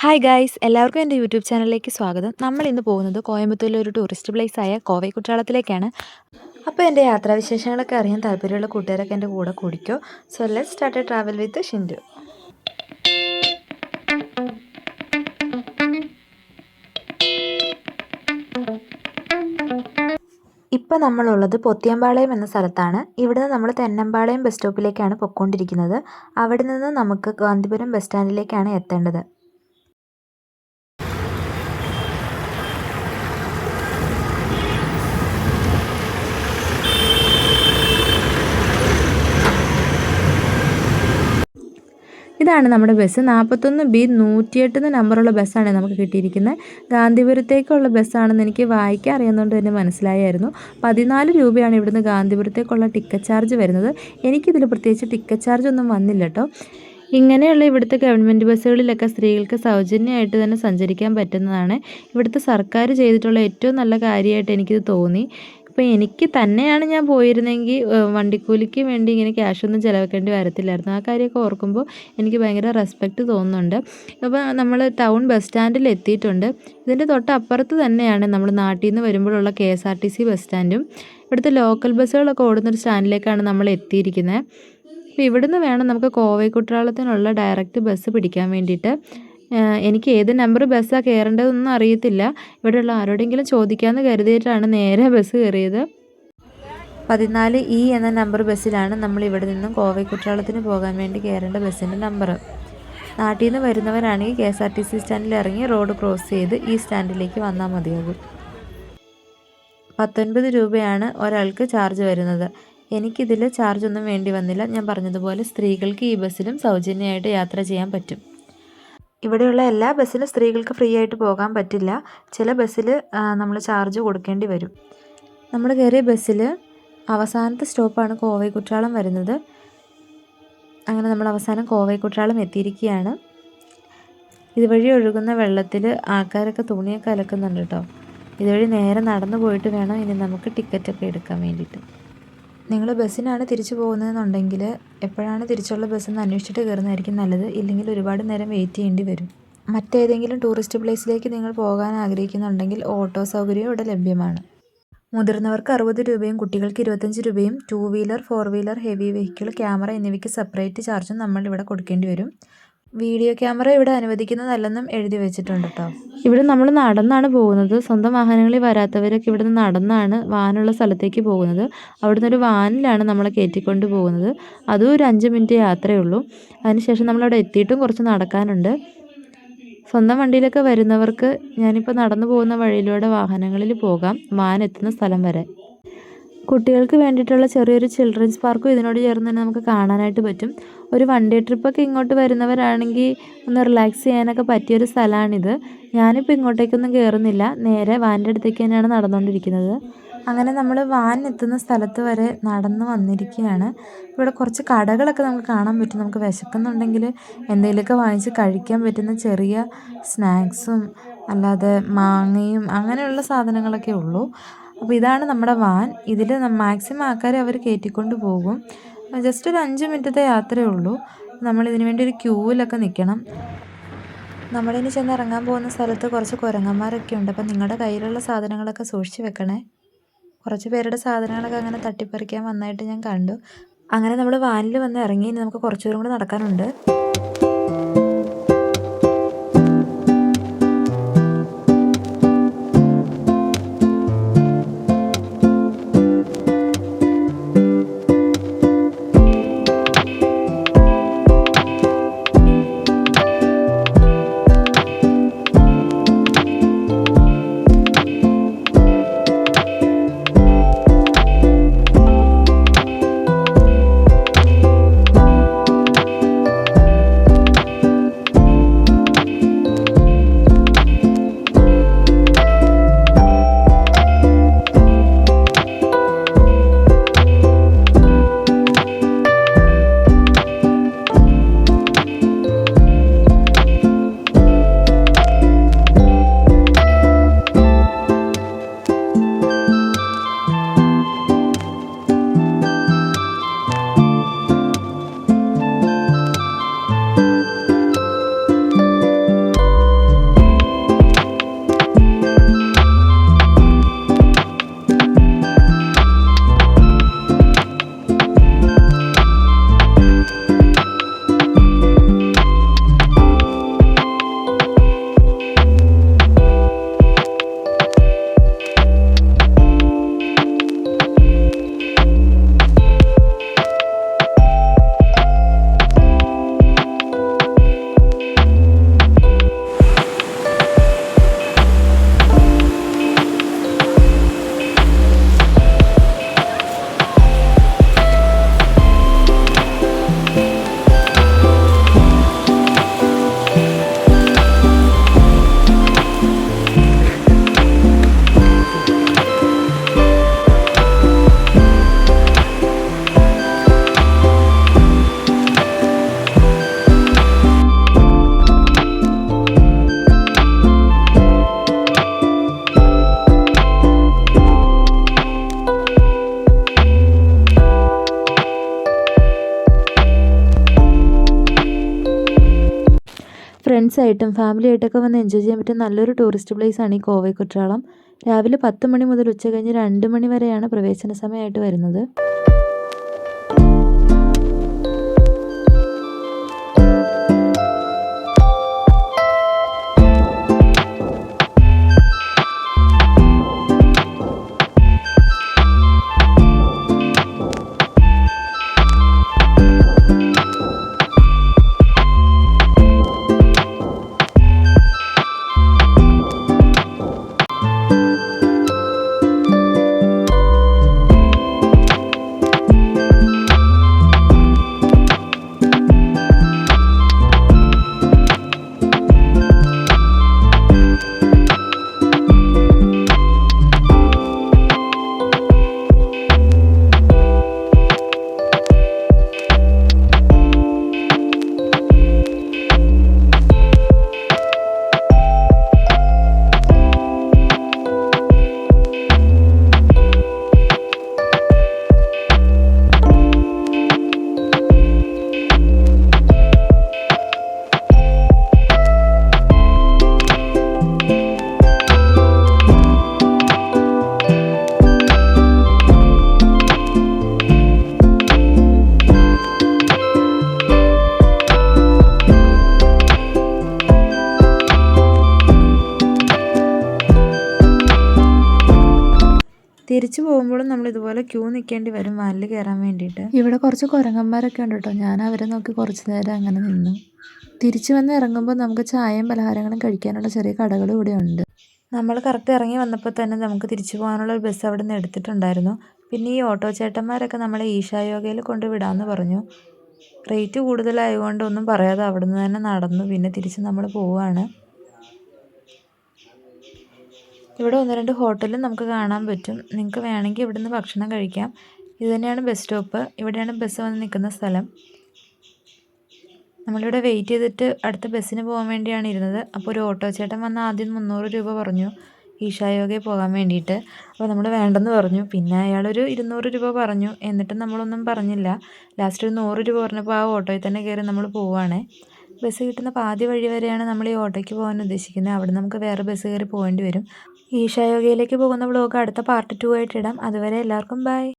Hi guys, എല്ലാവർക്കും എൻ്റെ YouTube ചാനലിലേക്ക് സ്വാഗതം. നമ്മൾ ഇന്ന് പോകുന്നത് കോയമ്പത്തൂരിലെ ഒരു ടൂറിസ്റ്റ് പ്ലേസ് ആയ കോവൈ കുറ്റാലത്തിലേക്കാണ്. അപ്പോൾ എൻ്റെ യാത്രാവിശേഷങ്ങളൊക്കെ അറിയാൻ താല്പര്യമുള്ള കൂട്ടുകാരൊക്കെ എൻ്റെ കൂടെ കൂടിക്കോ. So let's start a travel with Shindu. ഇപ്പോൾ നമ്മളുള്ളത് പൊത്തിയമ്പാളയം എന്ന സ്ഥലത്താണ്. ഇവിടുന്ന് നമ്മൾ തെന്നമ്പാളയം ബസ് സ്റ്റോപ്പിലേക്കാണ് പൊയ്ക്കൊണ്ടിരിക്കുന്നത്. അവിടെ നിന്ന് നമുക്ക് ഗാന്ധിപുരം ബസ് സ്റ്റാൻഡിലേക്കാണ് എത്തേണ്ടത്. ഇതാണ് നമ്മുടെ ബസ്. 41B 108 നമ്പറുള്ള ബസ്സാണ് നമുക്ക് കിട്ടിയിരിക്കുന്നത്. ഗാന്ധിപുരത്തേക്കുള്ള ബസ്സാണെന്ന് എനിക്ക് വായിക്കാൻ അറിയുന്നതുകൊണ്ട് തന്നെ മനസ്സിലായായിരുന്നു. 14 രൂപയാണ് ഇവിടുന്ന് ഗാന്ധിപുരത്തേക്കുള്ള ടിക്കറ്റ് ചാർജ് വരുന്നത്. എനിക്കിതിൽ പ്രത്യേകിച്ച് ടിക്കറ്റ് ചാർജ് ഒന്നും വന്നില്ല കേട്ടോ. ഇങ്ങനെയുള്ള ഇവിടുത്തെ ഗവൺമെൻറ് ബസ്സുകളിലൊക്കെ സ്ത്രീകൾക്ക് സൗജന്യമായിട്ട് തന്നെ സഞ്ചരിക്കാൻ പറ്റുന്നതാണ്. ഇവിടുത്തെ സർക്കാർ ചെയ്തിട്ടുള്ള ഏറ്റവും നല്ല കാര്യമായിട്ട് എനിക്കിത് തോന്നി. ഇപ്പോൾ എനിക്ക് തന്നെയാണ് ഞാൻ പോയിരുന്നെങ്കിൽ വണ്ടിക്കൂലിക്ക് വേണ്ടി ഇങ്ങനെ ക്യാഷൊന്നും ചിലവാക്കേണ്ടി വരത്തില്ലായിരുന്നു. ആ കാര്യമൊക്കെ ഓർക്കുമ്പോൾ എനിക്ക് ഭയങ്കര റെസ്പെക്റ്റ് തോന്നുന്നുണ്ട്. അപ്പോൾ നമ്മൾ ടൗൺ ബസ് സ്റ്റാൻഡിൽ എത്തിയിട്ടുണ്ട്. ഇതിൻ്റെ തൊട്ടപ്പുറത്ത് തന്നെയാണ് നമ്മൾ നാട്ടിൽ നിന്ന് വരുമ്പോഴുള്ള KSRTC ബസ് സ്റ്റാൻഡും. ഇവിടുത്തെ ലോക്കൽ ബസ്സുകളൊക്കെ ഓടുന്നൊരു സ്റ്റാൻഡിലേക്കാണ് നമ്മൾ എത്തിയിരിക്കുന്നത്. അപ്പോൾ ഇവിടുന്ന് വേണം നമുക്ക് കോവൈ കുട്രാളത്തിനുള്ള ഡയറക്റ്റ് ബസ് പിടിക്കാൻ വേണ്ടിയിട്ട്. എനിക്ക് ഏത് നമ്പർ ബസ്സാണ് കയറേണ്ടതെന്നൊന്നും അറിയത്തില്ല. ഇവിടെയുള്ള ആരോടെങ്കിലും ചോദിക്കാമെന്ന് കരുതിയിട്ടാണ് നേരെ ബസ് കയറിയത്. 14E എന്ന നമ്പർ ബസ്സിലാണ് നമ്മൾ ഇവിടെ നിന്നും കോവൈ കുട്രാളത്തിന് പോകാൻ വേണ്ടി കയറേണ്ട ബസ്സിൻ്റെ നമ്പർ. നാട്ടിൽ നിന്ന് വരുന്നവരാണെങ്കിൽ KSRTC സ്റ്റാൻഡിൽ ഇറങ്ങി റോഡ് ക്രോസ് ചെയ്ത് ഈ സ്റ്റാൻഡിലേക്ക് വന്നാൽ മതിയാകും. 19 രൂപയാണ് ഒരാൾക്ക് ചാർജ് വരുന്നത്. എനിക്കിതിൽ ചാർജൊന്നും വേണ്ടി വന്നില്ല. ഞാൻ പറഞ്ഞതുപോലെ സ്ത്രീകൾക്ക് ഈ ബസ്സിലും സൗജന്യമായിട്ട് യാത്ര ചെയ്യാൻ പറ്റും. ഇവിടെയുള്ള എല്ലാ ബസ്സിലും സ്ത്രീകൾക്ക് ഫ്രീ ആയിട്ട് പോകാൻ പറ്റില്ല. ചില ബസ്സിൽ നമ്മൾ ചാർജ് കൊടുക്കേണ്ടി വരും. നമ്മൾ കയറിയ ബസ്സിൽ അവസാനത്തെ സ്റ്റോപ്പാണ് കോവൈ കുട്രാളം വരുന്നത്. അങ്ങനെ നമ്മൾ അവസാനം കോവൈ കുട്രാളം എത്തിയിരിക്കുകയാണ്. ഇതുവഴി ഒഴുകുന്ന വെള്ളത്തിൽ ആൾക്കാരൊക്കെ തുണിയൊക്കെ അലക്കുന്നുണ്ട് കേട്ടോ. ഇതുവഴി നേരെ നടന്നു പോയിട്ട് വേണം ഇനി നമുക്ക് ടിക്കറ്റൊക്കെ എടുക്കാൻ വേണ്ടിയിട്ട്. നിങ്ങൾ ബസ്സിനാണ് തിരിച്ചു പോകുന്നതെന്നുണ്ടെങ്കിൽ എപ്പോഴാണ് തിരിച്ചുള്ള ബസ്സെന്ന് അന്വേഷിച്ചിട്ട് കയറുന്നതായിരിക്കും നല്ലത്. ഇല്ലെങ്കിൽ ഒരുപാട് നേരം വെയിറ്റ് ചെയ്യേണ്ടി വരും. മറ്റേതെങ്കിലും ടൂറിസ്റ്റ് പ്ലേസിലേക്ക് നിങ്ങൾ പോകാൻ ആഗ്രഹിക്കുന്നുണ്ടെങ്കിൽ ഓട്ടോ സൗകര്യം ഇവിടെ ലഭ്യമാണ്. മുതിർന്നവർക്ക് 60 രൂപയും കുട്ടികൾക്ക് 25 രൂപയും 2 wheeler 4 wheeler heavy vehicle camera എന്നിവയ്ക്ക് സെപ്പറേറ്റ് ചാർജും നമ്മൾ ഇവിടെ കൊടുക്കേണ്ടി വരും. വീഡിയോ ക്യാമറ ഇവിടെ അനുവദിക്കുന്നതല്ലെന്നും എഴുതി വെച്ചിട്ടുണ്ട് കേട്ടോ. ഇവിടെ നമ്മൾ നടന്നാണ് പോകുന്നത്. സ്വന്തം വാഹനങ്ങളിൽ വരാത്തവരൊക്കെ ഇവിടെ നിന്ന് നടന്നാണ് വാനുള്ള സ്ഥലത്തേക്ക് പോകുന്നത്. അവിടെ നിന്നൊരു വാനിലാണ് നമ്മളെ കയറ്റിക്കൊണ്ട് പോകുന്നത്. അതും ഒരു 5 മിനിറ്റ് യാത്രയേ ഉള്ളൂ. അതിനുശേഷം നമ്മളവിടെ എത്തിയിട്ടും കുറച്ച് നടക്കാനുണ്ട്. സ്വന്തം വണ്ടിയിലൊക്കെ വരുന്നവർക്ക് ഞാനിപ്പോൾ നടന്നു പോകുന്ന വഴിയിലൂടെ വാഹനങ്ങളിൽ പോകാം, വാൻ എത്തുന്ന സ്ഥലം വരെ. കുട്ടികൾക്ക് വേണ്ടിയിട്ടുള്ള ചെറിയൊരു ചിൽഡ്രൻസ് പാർക്കും ഇതിനോട് ചേർന്ന് തന്നെ നമുക്ക് കാണാനായിട്ട് പറ്റും. ഒരു വൺ ഡേ ട്രിപ്പൊക്കെ ഇങ്ങോട്ട് വരുന്നവരാണെങ്കിൽ ഒന്ന് റിലാക്സ് ചെയ്യാനൊക്കെ പറ്റിയൊരു സ്ഥലമാണിത്. ഞാനിപ്പോൾ ഇങ്ങോട്ടേക്കൊന്നും കയറുന്നില്ല, നേരെ വാനിൻ്റെ അടുത്തേക്ക് തന്നെയാണ് നടന്നുകൊണ്ടിരിക്കുന്നത്. അങ്ങനെ നമ്മൾ വാൻ എത്തുന്ന സ്ഥലത്ത് വരെ നടന്ന് വന്നിരിക്കുകയാണ്. ഇവിടെ കുറച്ച് കടകളൊക്കെ നമുക്ക് കാണാൻ പറ്റും. നമുക്ക് വിശക്കുന്നുണ്ടെങ്കിൽ എന്തെങ്കിലുമൊക്കെ വാങ്ങിച്ച് കഴിക്കാൻ പറ്റുന്ന ചെറിയ സ്നാക്സും അല്ലാതെ മാങ്ങയും അങ്ങനെയുള്ള സാധനങ്ങളൊക്കെ ഉള്ളൂ. അപ്പോൾ ഇതാണ് നമ്മുടെ വാൻ. ഇതിൽ മാക്സിമം ആൾക്കാരെ അവർ കയറ്റിക്കൊണ്ട് പോകും. ജസ്റ്റ് ഒരു 5 മിനിറ്റത്തെ യാത്രയേ ഉള്ളൂ. നമ്മളിതിന് വേണ്ടി ഒരു ക്യൂവിലൊക്കെ നിൽക്കണം. നമ്മളിനി ചെന്ന് ഇറങ്ങാൻ പോകുന്ന സ്ഥലത്ത് കുറച്ച് കുരങ്ങന്മാരൊക്കെ ഉണ്ട്. അപ്പം നിങ്ങളുടെ കയ്യിലുള്ള സാധനങ്ങളൊക്കെ സൂക്ഷിച്ച് വെക്കണേ. കുറച്ച് പേരുടെ സാധനങ്ങളൊക്കെ അങ്ങനെ തട്ടിപ്പറിക്കാൻ വന്നതായിട്ട് ഞാൻ കണ്ടു. അങ്ങനെ നമ്മൾ വാനിൽ വന്ന് ഇറങ്ങി. ഇനി നമുക്ക് കുറച്ച് ദൂരം കൂടെ നടക്കാനുണ്ട്. ഫ്രണ്ട്സായിട്ടും ഫാമിലിയായിട്ടൊക്കെ വന്ന് എൻജോയ് ചെയ്യാൻ പറ്റിയ നല്ലൊരു ടൂറിസ്റ്റ് പ്ലേസാണ് ഈ കോവൈ കുற்றாലം. രാവിലെ 10 മണി മുതൽ ഉച്ച കഴിഞ്ഞ് 2 മണി വരെയാണ് പ്രവേശന സമയമായിട്ട് വരുന്നത്. തിരിച്ചു പോകുമ്പോഴും നമ്മൾ ഇതുപോലെ ക്യൂ നിൽക്കേണ്ടി വരും വാനിൽ കയറാൻ വേണ്ടിയിട്ട്. ഇവിടെ കുറച്ച് കുരങ്ങന്മാരൊക്കെ ഉണ്ട് കേട്ടോ. ഞാൻ അവരെ നോക്കി കുറച്ച് നേരം അങ്ങനെ നിന്നു. തിരിച്ചു വന്ന് ഇറങ്ങുമ്പോൾ നമുക്ക് ചായയും പലഹാരങ്ങളും കഴിക്കാനുള്ള ചെറിയ കടകളും ഇവിടെ ഉണ്ട്. നമ്മൾ കറക്റ്റ് ഇറങ്ങി വന്നപ്പോൾ തന്നെ നമുക്ക് തിരിച്ചു പോകാനുള്ള ഒരു ബസ് അവിടെ നിന്ന് എടുത്തിട്ടുണ്ടായിരുന്നു. പിന്നെ ഈ ഓട്ടോ ചേട്ടന്മാരൊക്കെ നമ്മളെ ഈശായോഗയിൽ കൊണ്ട് വിടാമെന്ന് പറഞ്ഞു. റേറ്റ് കൂടുതലായതുകൊണ്ട് ഒന്നും പറയാതെ അവിടെ നിന്ന് തന്നെ നടന്നു. പിന്നെ തിരിച്ച് നമ്മൾ പോവുകയാണ്. ഇവിടെ 1-2 ഹോട്ടലും നമുക്ക് കാണാൻ പറ്റും. നിങ്ങൾക്ക് വേണമെങ്കിൽ ഇവിടെ നിന്ന് ഭക്ഷണം കഴിക്കാം. ഇത് തന്നെയാണ് ബസ് സ്റ്റോപ്പ്. ഇവിടെയാണ് ബസ് വന്ന് നിൽക്കുന്ന സ്ഥലം. നമ്മളിവിടെ വെയിറ്റ് ചെയ്തിട്ട് അടുത്ത ബസ്സിന് പോകാൻ വേണ്ടിയാണ് ഇരുന്നത്. അപ്പോൾ ഒരു ഓട്ടോ ചേട്ടൻ വന്ന് ആദ്യം 300 രൂപ പറഞ്ഞു ഈശായോഗയിൽ പോകാൻ വേണ്ടിയിട്ട്. അപ്പോൾ നമ്മൾ വേണ്ടെന്ന് പറഞ്ഞു. പിന്നെ അയാളൊരു 200 രൂപ പറഞ്ഞു. എന്നിട്ടും നമ്മളൊന്നും പറഞ്ഞില്ല. ലാസ്റ്റ് ഒരു 100 രൂപ പറഞ്ഞപ്പോൾ ആ ഓട്ടോയിൽ തന്നെ കയറി നമ്മൾ പോവുകയാണ്. ബസ് കിട്ടുന്ന പാതി വഴി വരെയാണ് നമ്മൾ ഈ ഓട്ടോയ്ക്ക് പോകാൻ ഉദ്ദേശിക്കുന്നത്. അവിടെ നമുക്ക് വേറെ ബസ് കയറി പോകേണ്ടി വരും. ഈശായോഗയിലേക്ക് പോകുന്ന വ്ലോഗ് അടുത്ത പാർട്ട് 2 ആയിട്ട് ഇടാം. അതുവരെ എല്ലാവർക്കും ബൈ.